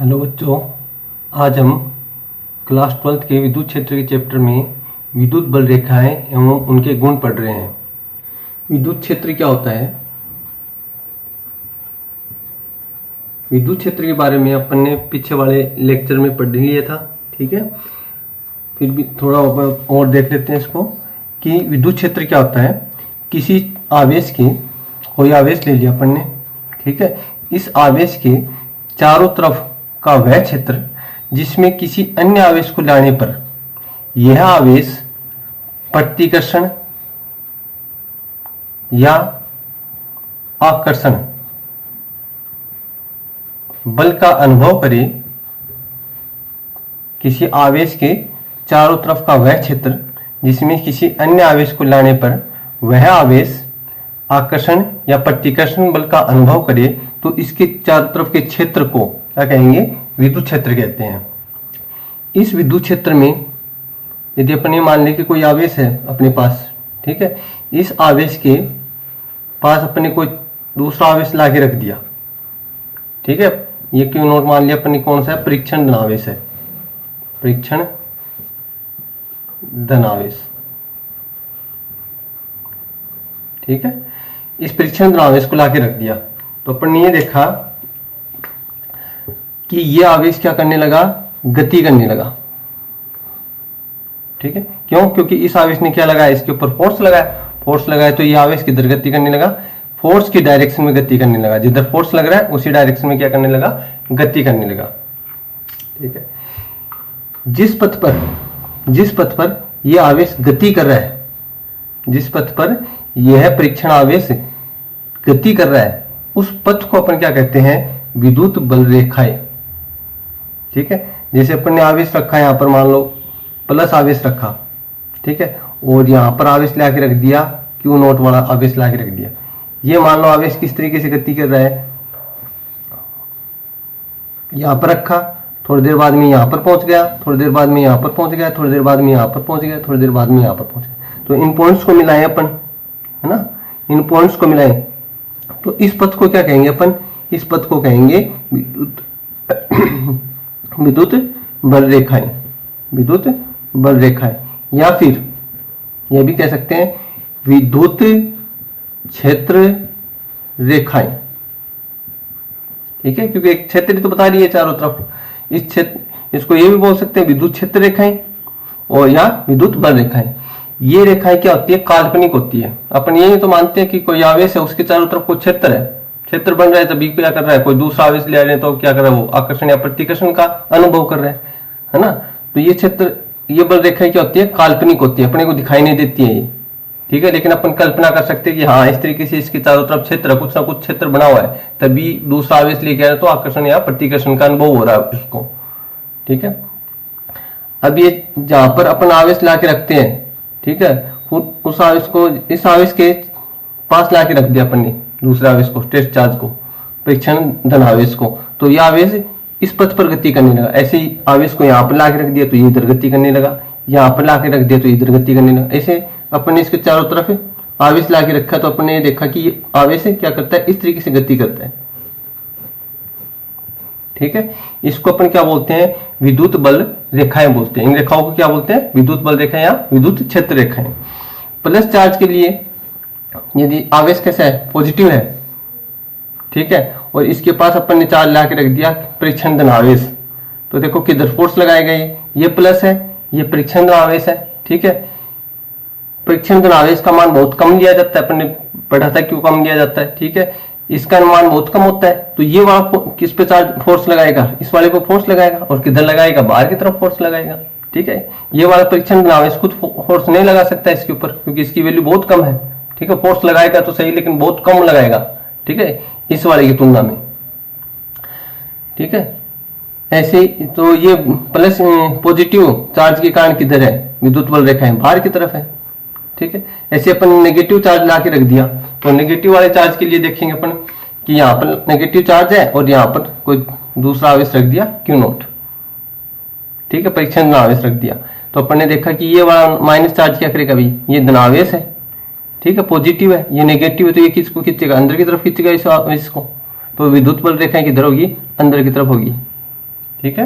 Hello बच्चों, आज हम क्लास 12th के विद्युत क्षेत्र के चैप्टर में विद्युत बल रेखाएं एवं उनके गुण पढ़ रहे हैं। विद्युत क्षेत्र क्या होता है? विद्युत क्षेत्र के बारे में अपन ने पीछे वाले लेक्चर में पढ़ लिया था, ठीक है। फिर भी थोड़ा और देख लेते हैं इसको कि विद्युत क्षेत्र क्या होता है। किसी आवेश की, कोई आवेश ले लिया अपन ने, ठीक है। इस आवेश के चारों तरफ का वह क्षेत्र जिसमें किसी अन्य आवेश को लाने पर यह आवेश प्रतिकर्षण या आकर्षण बल का अनुभव करे। किसी आवेश के चारों तरफ का वह क्षेत्र जिसमें किसी अन्य आवेश को लाने पर वह आवेश आकर्षण या प्रतिकर्षण बल का अनुभव करे तो इसके चारों तरफ के क्षेत्र को क्या कहेंगे? विद्युत क्षेत्र कहते हैं। इस विद्युत क्षेत्र में यदि अपने मान लें कि कोई आवेश है अपने पास, ठीक है। इस आवेश के पास अपने कोई दूसरा आवेश ला के रख दिया, ठीक है। ये क्यों नोट मान लिया अपने, कौन सा है? परीक्षण धनावेश है, परीक्षण धनावेश, ठीक है। इस परीक्षण धनावेश को ला के रख दिया तो अपन ने ये देखा कि ये आवेश क्या करने लगा? गति करने लगा, ठीक है। क्यों? क्योंकि इस आवेश ने क्या लगाया? इसके ऊपर फोर्स लगाया। फोर्स लगाया तो ये आवेश किधर गति करने लगा? फोर्स की डायरेक्शन में गति करने लगा। जिधर फोर्स लग रहा है उसी डायरेक्शन में क्या करने लगा? गति करने लगा, ठीक है। जिस पथ पर यह आवेश गति कर रहा है, जिस पथ पर यह परीक्षण आवेश गति कर रहा है, उस पथ को अपन क्या कहते हैं? विद्युत बल रेखाएं, ठीक है। जैसे अपन ने आवेश रखा है, यहां पर मान लो प्लस आवेश रखा, ठीक है, और यहां पर आवेश ला के रख दिया, क्यू नोट वाला आवेश ला के रख दिया। ये मान लो आवेश किस तरीके से गति कर रहा है, यहां पर रखा, थोड़ी देर बाद में यहां पर पहुंच गया, थोड़ी देर बाद में यहां पर पहुंच गया, थोड़ी देर बाद में यहां पर पहुंच गया, थोड़ी देर बाद में यहां पर पहुंच गया। तो इन पॉइंट्स को मिलाएं अपन, है ना, इन पॉइंट्स को मिलाएं तो इस पथ को क्या कहेंगे अपन? इस पथ को कहेंगे विद्युत बल रेखाएं, विद्युत बल रेखाएं, या फिर यह भी कह सकते हैं विद्युत क्षेत्र रेखाएं, ठीक है। क्योंकि एक क्षेत्र तो बता रही है चारों तरफ, इस क्षेत्र, इसको ये भी बोल सकते हैं विद्युत क्षेत्र रेखाएं और या विद्युत बल रेखाएं। ये रेखाएं क्या होती है? काल्पनिक होती है। अपन ये तो मानते हैं कि कोई आवेश है, उसके चारों तरफ कोई क्षेत्र है, क्षेत्र बन रहा है, तभी क्या कर रहा है? कोई दूसरा आवेश ले रहे हैं तो क्या कर रहा है? वो आकर्षण या प्रतिकर्षण का अनुभव कर रहे हैं, है ना। तो ये क्षेत्र, ये बल रेखाएं क्या होती है? काल्पनिक होती है, अपने को दिखाई नहीं देती है ये, ठीक है। लेकिन अपन कल्पना कर सकते हैं कि हाँ, इस तरीके से इसके चारों तरफ क्षेत्र, कुछ ना कुछ क्षेत्र बना हुआ है, तभी दूसरा आवेश लेके आ रहे तो आकर्षण या प्रतिकर्षण का अनुभव हो रहा है उसको, ठीक है। अब ये जहां पर अपन आवेश ला के रखते हैं, ठीक है, उस आवेश को इस आवेश के पास ला के रख दिया अपन ने, दूसरे आवेश को, टेस्ट चार्ज को, परीक्षण धनावेश को, तो यह आवेश इस पथ पर गति करने लगा। ऐसे ही आवेश को यहाँ पर ला के रख दिया तो ये इधर गति करने लगा, यहाँ पर ला के रख दिया तो इधर गति करने लगा। ऐसे अपन ने इसके चारों तरफ आवेश ला के रखा तो अपन ने देखा कि ये आवेश क्या करता है? इस तरीके से गति करता है, ठीक है। इसको अपन क्या बोलते हैं? विद्युत बल रेखाएं बोलते हैं। इन रेखाओं को क्या बोलते हैं? विद्युत बल रेखाएं या विद्युत क्षेत्र रेखाएं। प्लस चार्ज के लिए यदि आवेश कैसा है? पॉजिटिव है, ठीक है, और इसके पास अपन ने चार्ज ला के रख दिया परीक्षण धनावेश, तो देखो किधर फोर्स लगाएगा? ये प्लस है, ये परीक्षण धनावेश है, ठीक है। परीक्षण धनावेश का मान बहुत कम लिया जाता है, अपन ने पढ़ा था क्यों कम लिया जाता है, ठीक है। इसका मान बहुत कम होता है, तो ये वाला किस पे चार्ज फोर्स लगाएगा? इस वाले को फोर्स लगाएगा, और किधर लगाएगा? बाहर की तरफ फोर्स लगाएगा, ठीक है। ये वाला परीक्षण धनावेश खुद फोर्स नहीं लगा सकता इसके ऊपर, क्योंकि इसकी वैल्यू बहुत कम है, ठीक है। फोर्स लगाएगा तो सही, लेकिन बहुत कम लगाएगा, ठीक है, इस वाले की तुलना में, ठीक है। ऐसे तो ये प्लस पॉजिटिव चार्ज के कारण किधर है? विद्युत बल रेखाएं बाहर की तरफ है, ठीक है। ऐसे अपन नेगेटिव चार्ज ला के रख दिया तो नेगेटिव वाले चार्ज के लिए देखेंगे अपन कि यहाँ पर नेगेटिव चार्ज है और यहाँ पर कोई दूसरा आवेश रख दिया, क्यू नोट, ठीक है, परीक्षण धनावेश रख दिया। तो अपन ने देखा कि ये वाला माइनस चार्ज क्या करेगा? भाई ये धनावेश है, ठीक है, पॉजिटिव है, ये नेगेटिव है, तो ये किसको खींचेगा? अंदर की तरफ खींचेगा इस आवेश को। तो विद्युत बल रेखाएं किधर होगी? अंदर की तरफ होगी, ठीक है,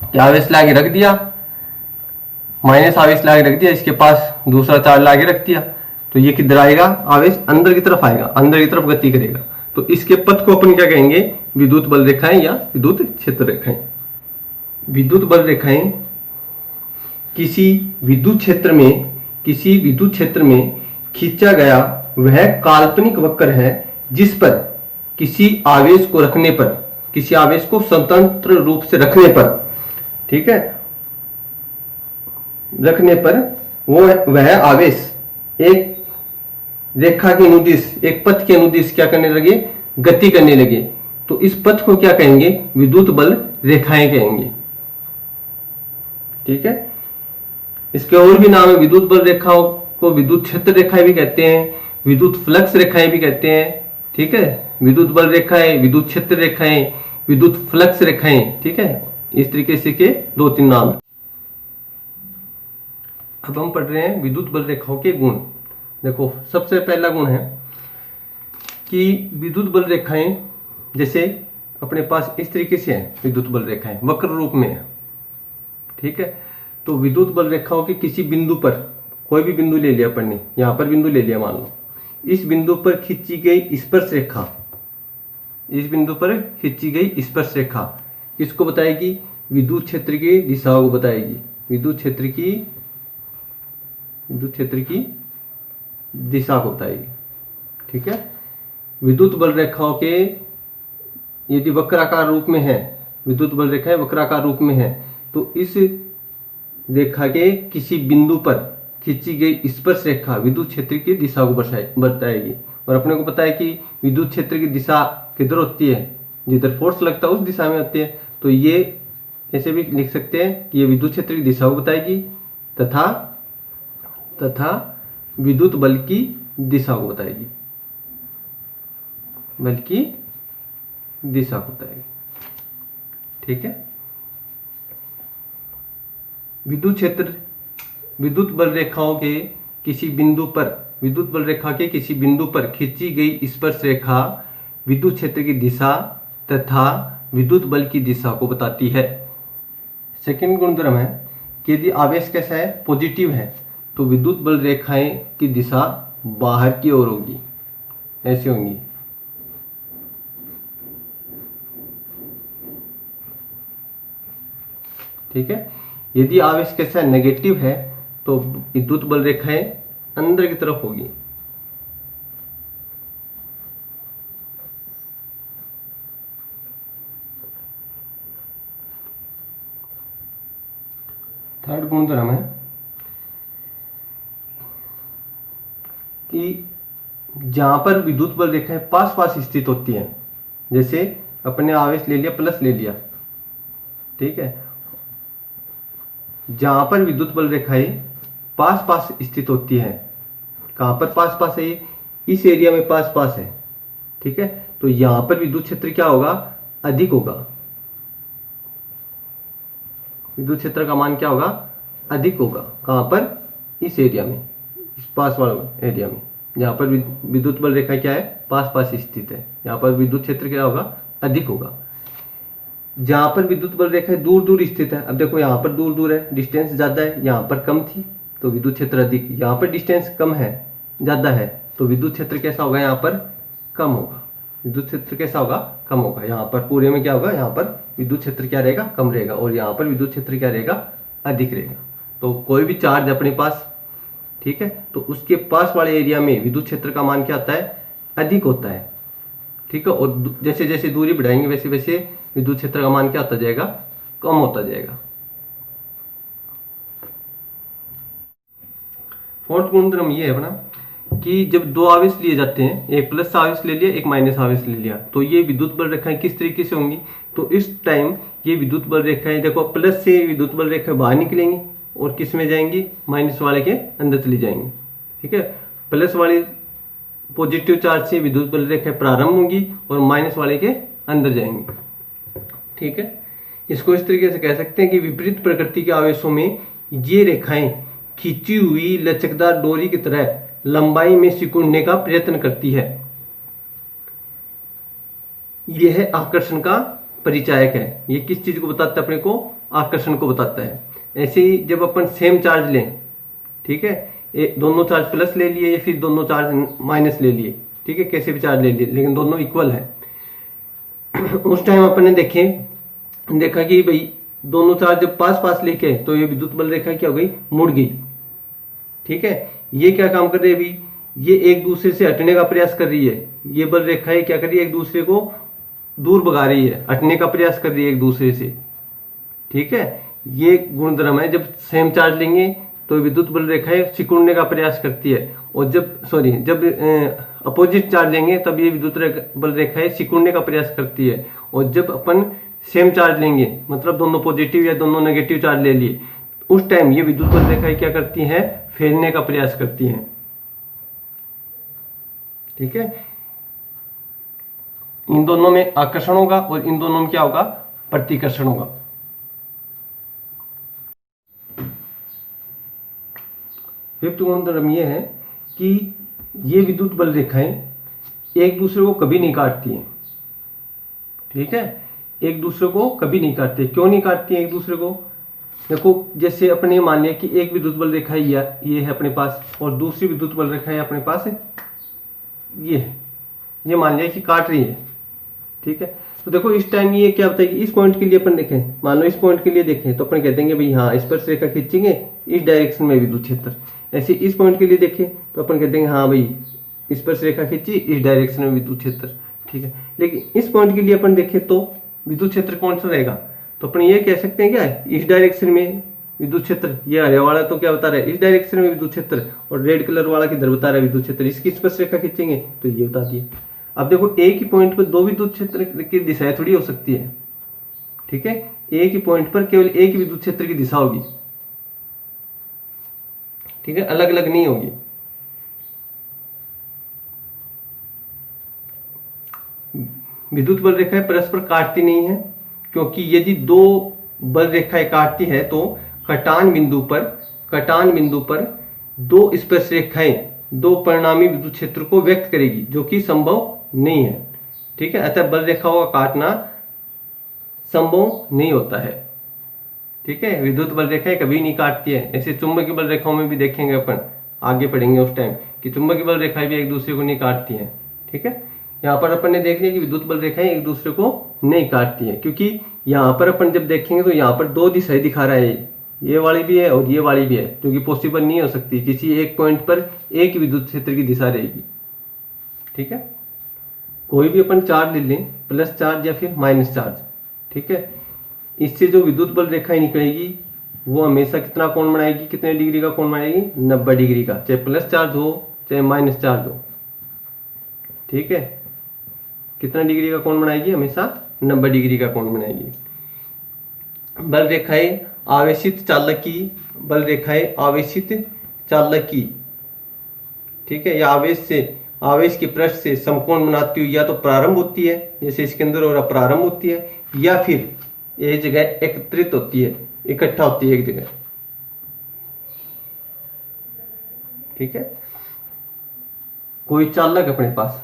ये आवेश लाके रख दिया, माइनस आवेश लाके रख दिया, इसके पास दूसरा चार्ज लाके रख दिया, तो ये किधर आएगा, आवेश अंदर की तरफ आएगा, अंदर की तरफ गति करेगा। तो इसके पथ को अपन क्या कहेंगे, विद्युत बल रेखाएं या विद्युत क्षेत्र रेखाएं। विद्युत बल रेखाएं किसी विद्युत क्षेत्र में खींचा गया वह काल्पनिक वक्र है जिस पर किसी आवेश को रखने पर, किसी आवेश को स्वतंत्र रूप से रखने पर, ठीक है, रखने पर वह आवेश एक रेखा के अनुदिश, एक पथ के अनुदिश क्या करने लगे, गति करने लगे। तो इस पथ को क्या कहेंगे, विद्युत बल रेखाएं कहेंगे। ठीक है, इसके और भी नाम है, विद्युत बल रेखाओं को विद्युत क्षेत्र रेखाएं भी कहते हैं, विद्युत फ्लक्स रेखाएं भी कहते हैं। ठीक है, विद्युत बल रेखाएं, विद्युत क्षेत्र रेखाएं, विद्युत फ्लक्स रेखाएं। ठीक है, इस तरीके से के 2-3 नाम। अब हम पढ़ रहे हैं विद्युत बल रेखाओं के गुण। देखो, सबसे पहला गुण है कि विद्युत बल रेखाएं जैसे अपने पास इस तरीके से है, विद्युत बल रेखाएं वक्र रूप में है। ठीक है, तो विद्युत बल रेखाओं के किसी बिंदु पर, कोई भी बिंदु ले लिया अपन ने, यहां पर बिंदु ले लिया मान लो, इस बिंदु पर खींची गई स्पर्श रेखा, इस बिंदु पर खींची गई स्पर्श रेखा किसको बताएगी, विद्युत क्षेत्र की दिशा को बताएगी, विद्युत क्षेत्र की दिशा को बताएगी। ठीक है, विद्युत बल रेखाओं के यदि वक्राकार रूप में है, विद्युत बल रेखाएं वक्राकार रूप में है, तो इस रेखा के किसी बिंदु पर खींची गई स्पर्श रेखा विद्युत क्षेत्र की दिशा को बताएगी। और अपने को पता है कि विद्युत क्षेत्र की दिशा किधर होती है, जिधर फोर्स लगता है उस दिशा में होती है। तो ये ऐसे भी लिख सकते हैं कि ये विद्युत क्षेत्र की दिशा को बताएगी तथा विद्युत बल की दिशा को बताएगी, बल की दिशा को बताएगी। ठीक है, विद्युत बल रेखाओं के किसी बिंदु पर, विद्युत बल रेखा के किसी बिंदु पर खींची गई स्पर्श रेखा विद्युत क्षेत्र की दिशा तथा विद्युत बल की दिशा को बताती है। सेकंड गुणधर्म है कि यदि आवेश कैसा है, पॉजिटिव है, तो विद्युत बल रेखाएं की दिशा बाहर की ओर होगी, ऐसी होंगी। ठीक है, यदि आवेश कैसा है, नेगेटिव है, तो विद्युत बल रेखाएं अंदर की तरफ होगी। थर्ड गुणधर्म है कि जहां पर विद्युत बल रेखाएं पास पास स्थित होती हैं, जैसे अपने आवेश ले लिया, प्लस ले लिया, ठीक है, जहां पर विद्युत बल रेखाएं पास पास स्थित होती है, कहां पर पास पास है, इस एरिया में पास पास है। ठीक है, तो यहां पर विद्युत क्षेत्र क्या होगा, अधिक होगा, विद्युत क्षेत्र का मान क्या होगा, अधिक होगा। कहां पर, इस एरिया में, इस पास वाले एरिया में, जहां पर विद्युत बल रेखा क्या है, पास पास स्थित है, यहां पर विद्युत क्षेत्र क्या होगा, अधिक होगा। जहां पर विद्युत बल रेखा दूर दूर स्थित है, अब देखो यहां पर दूर दूर है, डिस्टेंस ज्यादा है, यहां पर कम थी तो विद्युत क्षेत्र अधिक, यहां पर डिस्टेंस कम है, ज्यादा है, तो विद्युत क्षेत्र कैसा होगा, यहां पर कम होगा, विद्युत क्षेत्र कैसा होगा, कम होगा। यहाँ पर पूरे में क्या होगा, यहाँ पर विद्युत क्षेत्र क्या रहेगा, कम रहेगा, और यहाँ पर विद्युत क्षेत्र क्या रहेगा, अधिक रहेगा। तो कोई भी चार्ज अपने पास, ठीक है, तो उसके पास वाले एरिया में विद्युत क्षेत्र का मान क्या होता है, अधिक होता है। ठीक है, और जैसे जैसे दूरी बढ़ाएंगे वैसे वैसे विद्युत क्षेत्र का मान क्या होता जाएगा, कम होता जाएगा। फोर्थ गुणधर्म ये है अपना कि जब दो आवेश लिए जाते हैं, एक प्लस आवेश ले लिया, एक माइनस आवेश ले लिया, तो ये विद्युत बल रेखाएं किस तरीके से होंगी, तो इस टाइम ये विद्युत बल रेखाएं देखो, प्लस से विद्युत बल रेखाएं बाहर निकलेंगी और किस में जाएंगी, माइनस वाले के अंदर चली जाएंगी। ठीक है, प्लस वाले पॉजिटिव चार्ज से विद्युत बल रेखाएं प्रारंभ होंगी और माइनस वाले के अंदर जाएंगी। ठीक है, इसको इस तरीके से कह सकते हैं कि विपरीत प्रकृति के आवेशों में ये रेखाएं खींची हुई लचकदार डोरी की तरह लंबाई में सिकुड़ने का प्रयत्न करती है। यह आकर्षण का परिचायक है। ये किस चीज को बताता है? अपने को आकर्षण को बताता है। ऐसे ही जब अपन सेम चार्ज लें, ठीक है, दोनों चार्ज प्लस ले लिए या फिर दोनों चार्ज माइनस ले लिए, ठीक है, कैसे भी चार्ज ले लिए लेकिन दोनों इक्वल है उस टाइम अपन ने देखा कि भाई दोनों चार्ज जब पास पास लेके तो ये विद्युत बल रेखा क्या हो गई? मुड़ गई। ठीक है, ये क्या काम कर रही है? अभी ये एक दूसरे से हटने का प्रयास कर रही है। ये बल रेखा है क्या कर रही है? एक दूसरे को दूर भगा रही है, हटने का प्रयास कर रही है एक दूसरे से। ठीक है, ये गुणधर्म है। जब सेम चार्ज लेंगे तो विद्युत बल रेखाएं सिकुड़ने का प्रयास करती है, और जब अपोजिट चार्ज लेंगे तब ये विद्युत बल रेखाएं सिकुड़ने का प्रयास करती है। और जब अपन सेम चार्ज लेंगे, मतलब दोनों पॉजिटिव या दोनों नेगेटिव चार्ज ले लिए, उस टाइम ये विद्युत बल रेखाएं क्या करती हैं? फैलने का प्रयास करती हैं। ठीक है, इन दोनों में आकर्षण होगा और इन दोनों में क्या होगा? प्रतिकर्षण होगा। फिफ्थ गुणधर्म ये है कि ये विद्युत बल रेखाएं एक दूसरे को कभी नहीं काटती हैं। ठीक है, एक दूसरे को कभी नहीं काटती। क्यों नहीं काटती हैं एक दूसरे को? देखो, जैसे अपने मान लिया कि एक विद्युत बल रेखा ये है अपने पास, और दूसरी विद्युत बल रेखा अपने पास है, ये मान लिया कि काट रही है। ठीक है, तो देखो इस टाइम ये क्या बताएगी? इस पॉइंट के लिए अपन देखें, मान लो इस पॉइंट के लिए देखें तो अपन कह देंगे भाई हाँ, स्पर्श रेखा खींचेंगे इस डायरेक्शन में विद्युत क्षेत्र। ऐसे इस पॉइंट के लिए देखें तो अपन कह देंगे हाँ भाई, स्पर्श रेखा खींची इस डायरेक्शन में विद्युत क्षेत्र। ठीक है, लेकिन इस पॉइंट के लिए अपन देखें तो विद्युत क्षेत्र कौन सा रहेगा? तो अपन ये कह सकते हैं क्या, इस डायरेक्शन में विद्युत क्षेत्र। ये हरे वाला तो क्या बता रहा है? इस डायरेक्शन में विद्युत क्षेत्र, और रेड कलर वाला किधर बता रहा है? विद्युत क्षेत्र। इसकी स्पर्श रेखा खींचेंगे तो ये बता दिए। अब देखो, एक ही पॉइंट पर दो विद्युत क्षेत्र की दिशाएं थोड़ी हो सकती है। ठीक है, एक ही पॉइंट पर केवल एक ही विद्युत क्षेत्र की दिशा होगी। ठीक है, अलग अलग नहीं होगी। विद्युत बल रेखाएं परस्पर काटती नहीं है, क्योंकि यदि दो बल रेखाएं काटती है तो कटान बिंदु पर दो स्पर्श रेखाएं दो परिणामी विद्युत क्षेत्र को व्यक्त करेगी, जो कि संभव नहीं है। ठीक है, अतः बल रेखाओं का काटना संभव नहीं होता है। ठीक है, विद्युत बल रेखाएं कभी नहीं काटती है। ऐसे चुंबकीय बल रेखाओं में भी देखेंगे अपन, आगे पढ़ेंगे उस टाइम, कि चुंबकीय बल रेखाएं भी एक दूसरे को नहीं काटती हैं। ठीक है, यहाँ पर अपन ने देख लिया कि विद्युत बल रेखाएं एक दूसरे को नहीं काटती हैं, क्योंकि यहाँ पर अपन जब देखेंगे तो यहाँ पर दो दिशाएं दिखा रहा है, ये वाली भी है और ये वाली भी है, जो कि पॉसिबल नहीं हो सकती। किसी एक पॉइंट पर एक विद्युत क्षेत्र की दिशा रहेगी। ठीक है, कोई भी अपन चार्ज ले लें, प्लस चार्ज या फिर माइनस चार्ज, ठीक है, इससे जो विद्युत बल रेखाएं निकलेगी वो हमेशा कितना कोण बनाएगी? कितने डिग्री का कोण बनाएगी? 90 डिग्री का, चाहे प्लस चार्ज हो चाहे माइनस चार्ज हो। ठीक है, कितना डिग्री का कोण बनाएगी? हमेशा 90 डिग्री का कोण बनाएगी। बल रेखाएं आवेशित चालकी, ठीक है, या आवेश के पृष्ठ से समकोण बनाती हुई या तो प्रारंभ होती है, जैसे इसके अंदर और प्रारंभ होती है, या फिर एक जगह एकत्रित होती है, इकट्ठा होती है एक जगह। ठीक है, कोई चालक अपने पास,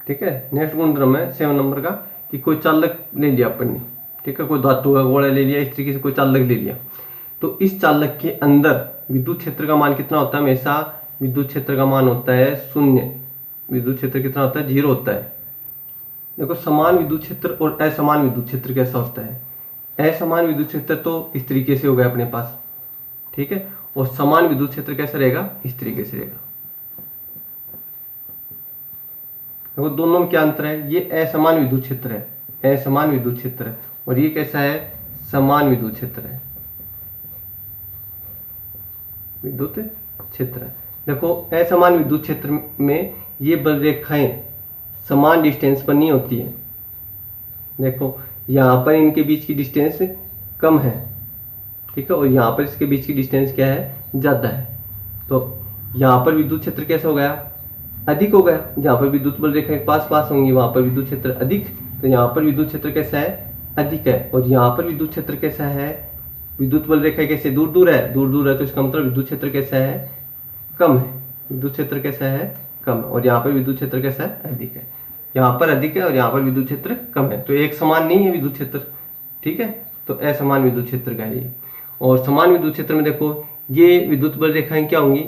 ठीक है, नेक्स्ट गुणधर्म है 7 नंबर का, कि कोई चालक ले लिया अपन ने। ठीक है, कोई धातु का गोला ले लिया, इस तरीके से कोई चालक ले लिया, तो इस चालक के अंदर विद्युत क्षेत्र का मान कितना होता है? हमेशा विद्युत क्षेत्र का मान होता है 0। विद्युत क्षेत्र कितना होता है? 0 होता है। देखो, समान विद्युत क्षेत्र और असमान विद्युत क्षेत्र कैसा होता है? असमान विद्युत क्षेत्र तो इस तरीके से हो गया अपने पास, ठीक है, और समान विद्युत क्षेत्र कैसा रहेगा? इस तरीके से रहेगा। देखो, दोनों में क्या अंतर है? ये असमान विद्युत क्षेत्र है, असमान विद्युत क्षेत्र है, और ये कैसा है? समान विद्युत क्षेत्र है, विद्युत क्षेत्र है। देखो, असमान विद्युत क्षेत्र में ये बल रेखाएं समान डिस्टेंस पर नहीं होती है। देखो, यहाँ पर इनके बीच की डिस्टेंस कम है, ठीक है, और यहाँ पर इसके बीच की डिस्टेंस क्या है? ज्यादा है। तो यहाँ पर विद्युत क्षेत्र कैसा हो गया? अधिक हो गया। जहाँ पर विद्युत बल रेखाएं पास पास होंगी वहां पर विद्युत क्षेत्र अधिक, तो यहाँ पर विद्युत क्षेत्र कैसा है? अधिक है। और यहाँ पर विद्युत क्षेत्र कैसा है? विद्युत बल रेखाएं कैसे दूर दूर है, तो इसका मतलब विद्युत क्षेत्र कैसा है? कम है। विद्युत क्षेत्र कैसा है? कम। और यहाँ पर विद्युत क्षेत्र कैसा है? अधिक है। यहाँ पर अधिक है और यहाँ पर विद्युत क्षेत्र कम है, तो एक समान नहीं है विद्युत क्षेत्र, ठीक है। तो असमान विद्युत क्षेत्र का है ये। और समान विद्युत क्षेत्र में देखो ये विद्युत बल रेखाएं क्या होंगी,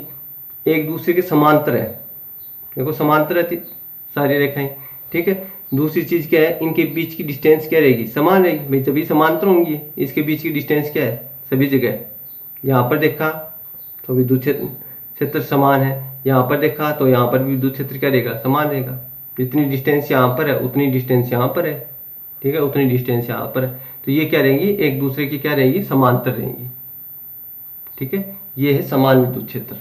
एक दूसरे के समांतर है, देखो समांतर रहती सारी रेखाएं, ठीक है। दूसरी चीज क्या है, इनके बीच की डिस्टेंस क्या रहेगी, समान रहेगी भाई, सभी समांतर होंगी, इसके बीच की डिस्टेंस क्या है सभी जगह। यहाँ पर देखा तो विद्युत क्षेत्र समान है, यहाँ पर देखा तो यहाँ पर भी विद्युत क्षेत्र क्या रहेगा, समान रहेगा। जितनी डिस्टेंस यहाँ पर है उतनी डिस्टेंस यहाँ पर है, ठीक है, उतनी डिस्टेंस यहाँ पर है। तो ये क्या रहेंगी, एक दूसरे की क्या रहेगी, समांतर रहेंगी, ठीक है। ये है समान विद्युत क्षेत्र।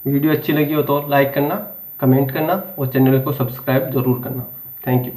वीडियो अच्छी लगी हो तो लाइक करना, कमेंट करना और चैनल को सब्सक्राइब जरूर करना। Thank you.